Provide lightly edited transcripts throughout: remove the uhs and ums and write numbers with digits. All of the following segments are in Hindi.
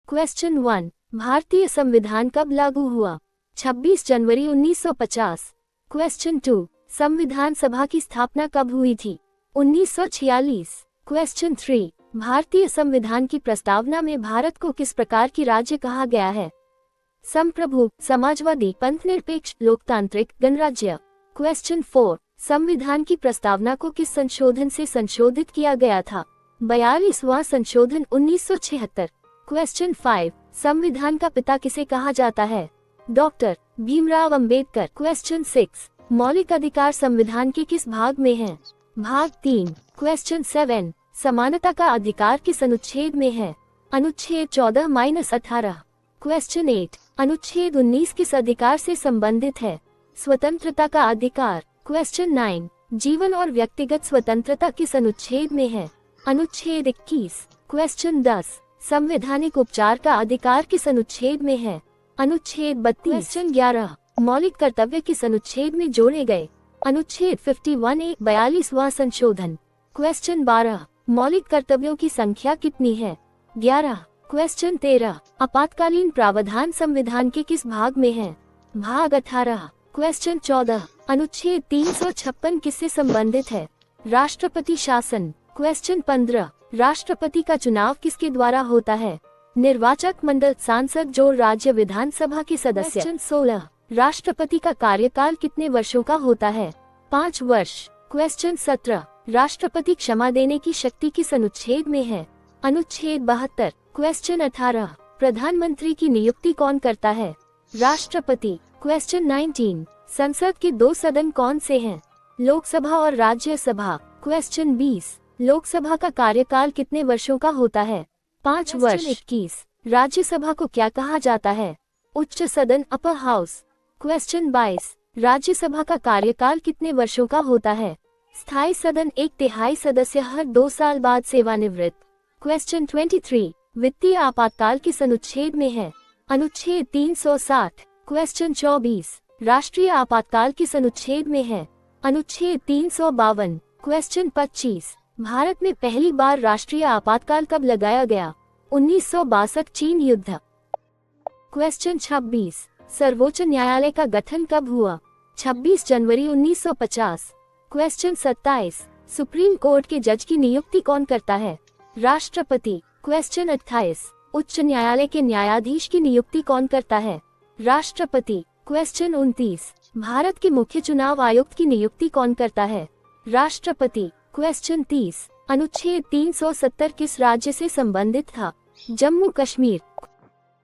क्वेश्चन 1, भारतीय संविधान कब लागू हुआ? 26 जनवरी 1950। क्वेश्चन 2, संविधान सभा की स्थापना कब हुई थी? 1946। क्वेश्चन 3, भारतीय संविधान की प्रस्तावना में भारत को किस प्रकार की राज्य कहा गया है? संप्रभु, समाजवादी, पंथनिरपेक्ष, लोकतांत्रिक, गणराज्य। क्वेश्चन 4, संविधान की प्रस्तावना को किस संशोधन से संशोधित किया गया था? 42वां संशोधन 1976। क्वेश्चन 5, संविधान का पिता किसे कहा जाता है? डॉक्टर भीमराव अंबेडकर। क्वेश्चन 6, मौलिक अधिकार संविधान के किस भाग में हैं? भाग 3। क्वेश्चन 7, समानता का अधिकार किस अनुच्छेद में है? अनुच्छेद 14-18। क्वेश्चन 8, अनुच्छेद 19 किस अधिकार से संबंधित है? स्वतंत्रता का अधिकार। क्वेश्चन 9, जीवन और व्यक्तिगत स्वतंत्रता किस अनुच्छेद में है? अनुच्छेद 21। क्वेश्चन 10, संवैधानिक उपचार का अधिकार किस अनुच्छेद में है? अनुच्छेद 32। क्वेश्चन 11, मौलिक कर्तव्य किस अनुच्छेद में जोड़े गए? अनुच्छेद 51A 42वां संशोधन। क्वेश्चन 12, मौलिक कर्तव्यों की संख्या कितनी है? 11। क्वेश्चन 13, आपातकालीन प्रावधान संविधान के किस भाग में है? भाग 18। क्वेश्चन 14, अनुच्छेद 356 किससे संबंधित है? राष्ट्रपति शासन। क्वेश्चन 15, राष्ट्रपति का चुनाव किसके द्वारा होता है? निर्वाचक मंडल, सांसद जो राज्य विधानसभा के सदस्य। क्वेश्चन 16, राष्ट्रपति का कार्यकाल कितने वर्षों का होता है? 5 वर्ष। क्वेश्चन 17, राष्ट्रपति क्षमा देने की शक्ति किस अनुच्छेद में है? अनुच्छेद 72। क्वेश्चन 18, प्रधानमंत्री की नियुक्ति कौन करता है? राष्ट्रपति। क्वेश्चन 19, संसद के 2 सदन कौन से हैं? लोकसभा और राज्यसभा। क्वेश्चन 20, लोकसभा का कार्यकाल कितने वर्षों का होता है? 5 वर्ष। 21, राज्यसभा को क्या कहा जाता है? उच्च सदन, अपर हाउस। क्वेश्चन 22, राज्यसभा का कार्यकाल कितने वर्षों का होता है? स्थायी सदन, 1/3 सदस्य हर 2 साल बाद सेवानिवृत्त। क्वेश्चन 23, वित्तीय आपातकाल किस अनुच्छेद में है? अनुच्छेद 360। क्वेश्चन 24, राष्ट्रीय आपातकाल किस अनुच्छेद में है? अनुच्छेद 352। क्वेश्चन 25, भारत में पहली बार राष्ट्रीय आपातकाल कब लगाया गया? 1962 चीन युद्ध। क्वेश्चन 26, सर्वोच्च न्यायालय का गठन कब हुआ? 26 जनवरी 1950। क्वेश्चन 27, सुप्रीम कोर्ट के जज की नियुक्ति कौन करता है? राष्ट्रपति। क्वेश्चन 28, उच्च न्यायालय के न्यायाधीश की नियुक्ति कौन करता है? राष्ट्रपति। क्वेश्चन 29, भारत के मुख्य चुनाव आयुक्त की नियुक्ति कौन करता है? राष्ट्रपति। क्वेश्चन 30, अनुच्छेद 370 किस राज्य से संबंधित था? जम्मू कश्मीर।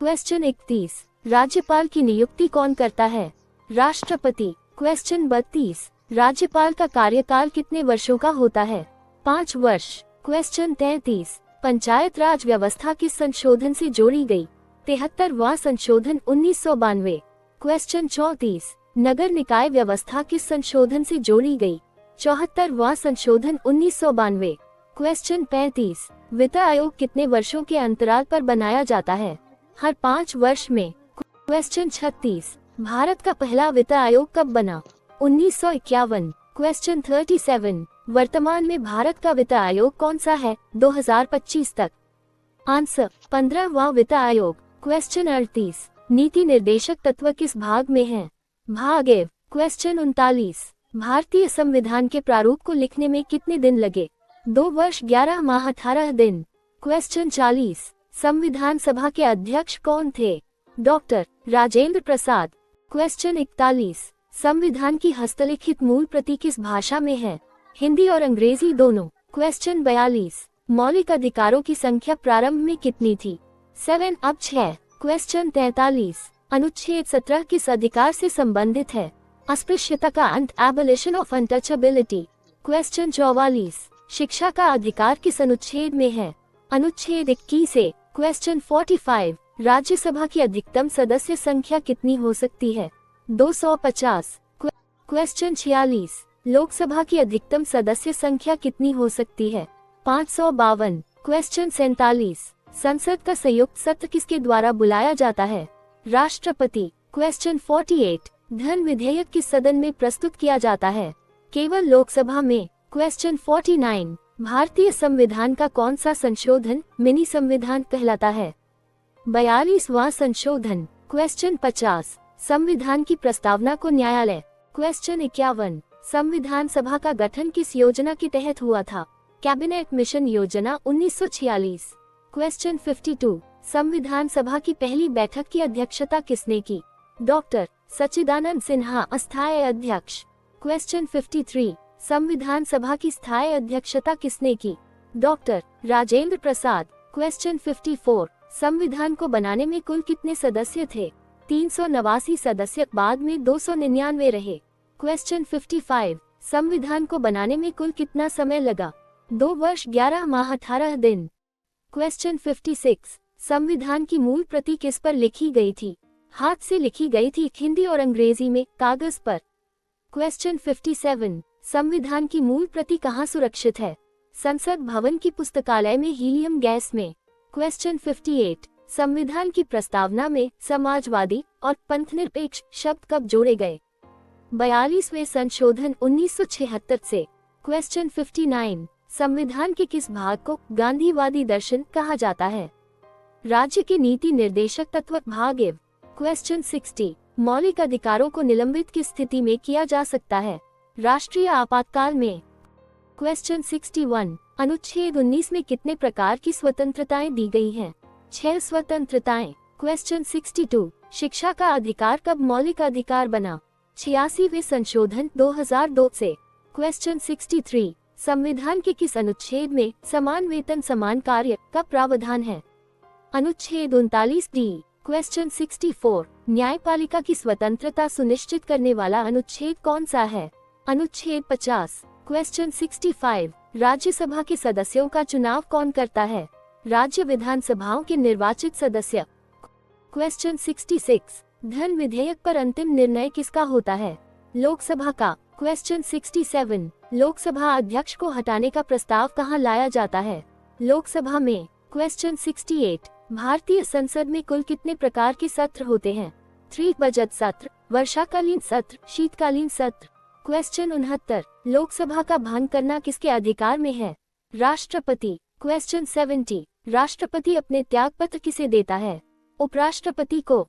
क्वेश्चन 31, राज्यपाल की नियुक्ति कौन करता है? राष्ट्रपति। क्वेश्चन 32, राज्यपाल का कार्यकाल कितने वर्षों का होता है? 5 वर्ष। क्वेश्चन 33, पंचायत राज व्यवस्था किस संशोधन से जोड़ी गई? 73वां संशोधन 1992। क्वेश्चन 34, नगर निकाय व्यवस्था किस संशोधन से जोड़ी गई? 74वां संशोधन 1992। क्वेश्चन 35, वित्त आयोग कितने वर्षों के अंतराल पर बनाया जाता है? हर 5 वर्ष में। क्वेश्चन 36, भारत का पहला वित्त आयोग कब बना? 1951। क्वेश्चन 37, वर्तमान में भारत का वित्त आयोग कौन सा है? 2025 तक। आंसर, 15वां वित्त आयोग। क्वेश्चन 38, नीति निर्देशक तत्व किस भाग में है? भाग ए। क्वेश्चन 39, भारतीय संविधान के प्रारूप को लिखने में कितने दिन लगे? 2 वर्ष 11 माह 18 दिन। क्वेश्चन 40, संविधान सभा के अध्यक्ष कौन थे? डॉक्टर राजेंद्र प्रसाद। क्वेश्चन 41, संविधान की हस्तलिखित मूल प्रति किस भाषा में है? हिंदी और अंग्रेजी दोनों। क्वेश्चन 42, मौलिक अधिकारों की संख्या प्रारंभ में कितनी थी? 7, अब 6। क्वेश्चन 43, अनुच्छेद 17 किस अधिकार से संबंधित है? अस्पृश्यता का अंत, एबोलिशन ऑफ अनटचेबिलिटी। क्वेश्चन 44, शिक्षा का अधिकार किस अनुच्छेद में है? अनुच्छेद 21 ए। क्वेश्चन 45, राज्यसभा की अधिकतम सदस्य संख्या कितनी हो सकती है? 250। क्वेश्चन 46, लोकसभा की अधिकतम सदस्य संख्या कितनी हो सकती है? 552। क्वेश्चन 47, संसद का संयुक्त सत्र किसके द्वारा बुलाया जाता है? राष्ट्रपति। क्वेश्चन 48, धन विधेयक किस सदन में प्रस्तुत किया जाता है? केवल लोकसभा में। क्वेश्चन 49, भारतीय संविधान का कौन सा संशोधन मिनी संविधान कहलाता है? 42वां संशोधन। क्वेश्चन 50, संविधान की प्रस्तावना को न्यायालय। क्वेश्चन 51, संविधान सभा का गठन किस योजना के तहत हुआ था? कैबिनेट मिशन योजना 1946। क्वेश्चन 52, संविधान सभा की पहली बैठक की अध्यक्षता किसने की? डॉक्टर सच्चिदानंद सिन्हा, अस्थायी अध्यक्ष। क्वेश्चन 53, संविधान सभा की स्थायी अध्यक्षता किसने की? डॉक्टर राजेंद्र प्रसाद। क्वेश्चन 54, संविधान को बनाने में कुल कितने सदस्य थे? 389 सदस्य, बाद में 299 रहे। क्वेश्चन 55, संविधान को बनाने में कुल कितना समय लगा? 2 वर्ष 11 माह 18 दिन। क्वेश्चन 56, संविधान की मूल प्रति किस पर लिखी गई थी? हाथ से लिखी गई थी, हिंदी और अंग्रेजी में, कागज पर। क्वेश्चन 57, संविधान की मूल प्रति कहाँ सुरक्षित है? संसद भवन की पुस्तकालय में हीलियम गैस में। क्वेश्चन 58, संविधान की प्रस्तावना में समाजवादी और पंथनिरपेक्ष शब्द कब जोड़े गए? 42वें संशोधन 1976 से। क्वेश्चन 59, संविधान के किस भाग को गांधीवादी दर्शन कहा जाता है? राज्य के नीति निर्देशक तत्व भाग एव। क्वेश्चन 60, मौलिक अधिकारों को निलंबित किस स्थिति में किया जा सकता है? राष्ट्रीय आपातकाल में। क्वेश्चन 61, अनुच्छेद 19 में कितने प्रकार की स्वतंत्रताएं दी गई हैं? 6 स्वतंत्रताएं। क्वेश्चन 62, शिक्षा का अधिकार कब मौलिक अधिकार बना? 86वें संशोधन 2002 से। क्वेश्चन 63, संविधान के किस अनुच्छेद में समान वेतन समान कार्य का प्रावधान है? अनुच्छेद 39D। क्वेश्चन 64, न्यायपालिका की स्वतंत्रता सुनिश्चित करने वाला अनुच्छेद कौन सा है? अनुच्छेद 50। क्वेश्चन 65, राज्यसभा के सदस्यों का चुनाव कौन करता है? राज्य विधानसभाओं के निर्वाचित सदस्य। क्वेश्चन 66, धन विधेयक पर अंतिम निर्णय किसका होता है? लोकसभा का। क्वेश्चन 67, लोकसभा अध्यक्ष को हटाने का प्रस्ताव कहां लाया जाता है? लोकसभा में। क्वेश्चन 68, भारतीय संसद में कुल कितने प्रकार के सत्र होते हैं? 3 बजट सत्र, वर्षाकालीन सत्र, शीतकालीन सत्र। क्वेश्चन 69, लोकसभा का भंग करना किसके अधिकार में है? राष्ट्रपति। क्वेश्चन 70, राष्ट्रपति अपने त्यागपत्र किसे देता है? उपराष्ट्रपति को।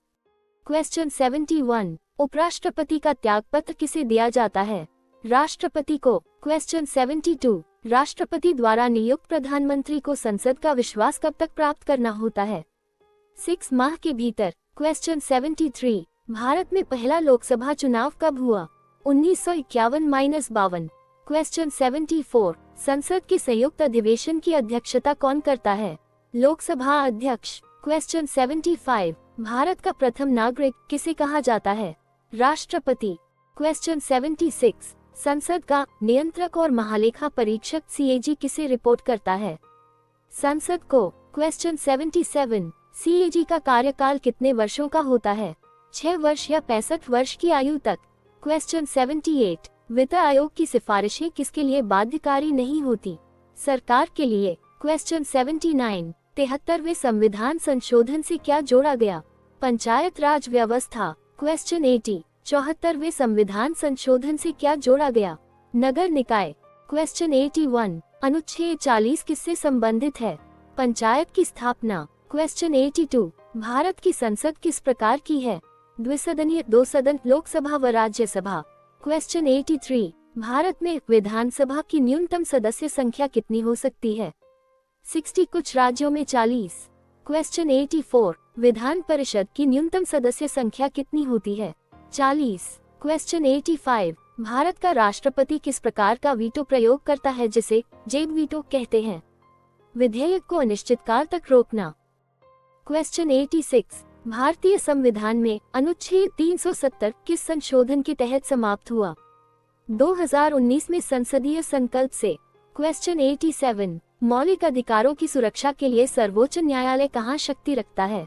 क्वेश्चन 71, उपराष्ट्रपति का त्यागपत्र किसे दिया जाता है? राष्ट्रपति को। क्वेश्चन 72, राष्ट्रपति द्वारा नियुक्त प्रधानमंत्री को संसद का विश्वास कब तक प्राप्त करना होता है? 6 माह के भीतर। क्वेश्चन 73, भारत में पहला लोकसभा चुनाव कब हुआ? 1951-52। क्वेश्चन 74, संसद के संयुक्त अधिवेशन की अध्यक्षता कौन करता है? लोकसभा अध्यक्ष। क्वेश्चन 75, भारत का प्रथम नागरिक किसे कहा जाता है? राष्ट्रपति। क्वेश्चन 76, संसद का नियंत्रक और महालेखा परीक्षक CAG किसे रिपोर्ट करता है? संसद को। क्वेश्चन 77, CAG का कार्यकाल कितने वर्षों का होता है? 6 वर्ष या 65 वर्ष की आयु तक। क्वेश्चन 78, वित्त आयोग की सिफारिशें किसके लिए बाध्यकारी नहीं होती? सरकार के लिए। क्वेश्चन 79, 73वें संविधान संशोधन से क्या जोड़ा गया? पंचायत राज व्यवस्था। क्वेश्चन 80, 74वें संविधान संशोधन से क्या जोड़ा गया? नगर निकाय। क्वेश्चन 81, अनुच्छेद 40 किससे संबंधित है? पंचायत की स्थापना। क्वेश्चन 82, भारत की संसद किस प्रकार की है? द्विसदनीय, 2 सदन, लोकसभा व राज्यसभा। क्वेश्चन 83, भारत में विधानसभा की न्यूनतम सदस्य संख्या कितनी हो सकती है? 60, कुछ राज्यों में 40। क्वेश्चन 84, विधान परिषद की न्यूनतम सदस्य संख्या कितनी होती है? 40। क्वेश्चन 85, भारत का राष्ट्रपति किस प्रकार का वीटो प्रयोग करता है जिसे जेब वीटो कहते हैं? विधेयक को अनिश्चितकाल तक रोकना। क्वेश्चन 86, भारतीय संविधान में अनुच्छेद 370 किस संशोधन के तहत समाप्त हुआ? 2019 में संसदीय संकल्प से। क्वेश्चन 87, मौलिक अधिकारों की सुरक्षा के लिए सर्वोच्च न्यायालय कहाँ शक्ति रखता है?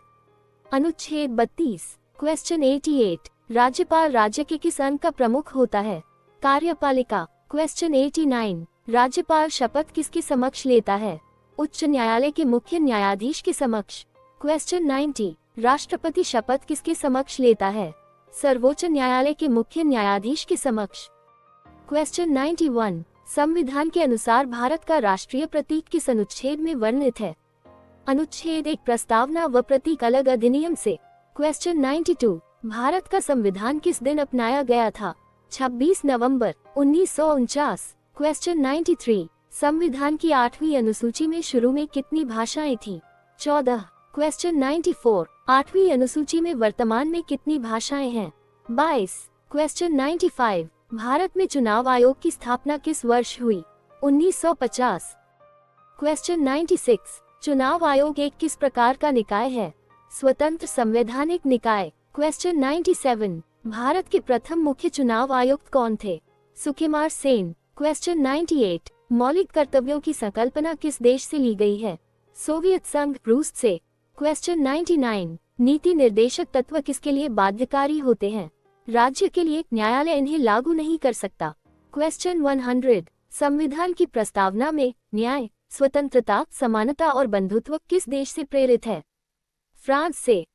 अनुच्छेद 32। क्वेश्चन 88, राज्यपाल राज्य के किस अंग का प्रमुख होता है? कार्यपालिका। क्वेश्चन 89, राज्यपाल शपथ किसके समक्ष लेता है? उच्च न्यायालय के मुख्य न्यायाधीश के समक्ष। क्वेश्चन 90, राष्ट्रपति शपथ किसके समक्ष लेता है? सर्वोच्च न्यायालय के मुख्य न्यायाधीश के समक्ष। क्वेश्चन 91, संविधान के अनुसार भारत का राष्ट्रीय प्रतीक किस अनुच्छेद में वर्णित है? अनुच्छेद 1 प्रस्तावना व प्रतीक अलग अधिनियम से। क्वेश्चन 92 भारत का संविधान किस दिन अपनाया गया था? 26 नवंबर 1949। क्वेश्चन 93 संविधान की 8वीं अनुसूची में शुरू में कितनी भाषाएं थीं? 14। क्वेश्चन 94 8वीं अनुसूची में वर्तमान में कितनी भाषाएं हैं? 22। क्वेश्चन 95 भारत में चुनाव आयोग की स्थापना किस वर्ष हुई? 1950। क्वेश्चन 96 चुनाव आयोग एक किस प्रकार का निकाय है? स्वतंत्र संवैधानिक निकाय। क्वेश्चन 97 भारत के प्रथम मुख्य चुनाव आयुक्त कौन थे? सुकुमार सेन। क्वेश्चन 98 मौलिक कर्तव्यों की संकल्पना किस देश से ली गई है? सोवियत संघ रूस से। क्वेश्चन 99 नीति निर्देशक तत्व किसके लिए बाध्यकारी होते हैं? राज्य के लिए, न्यायालय इन्हें लागू नहीं कर सकता। क्वेश्चन 100 संविधान की प्रस्तावना में न्याय, स्वतंत्रता, समानता और बंधुत्व किस देश से प्रेरित है? फ्रांस से।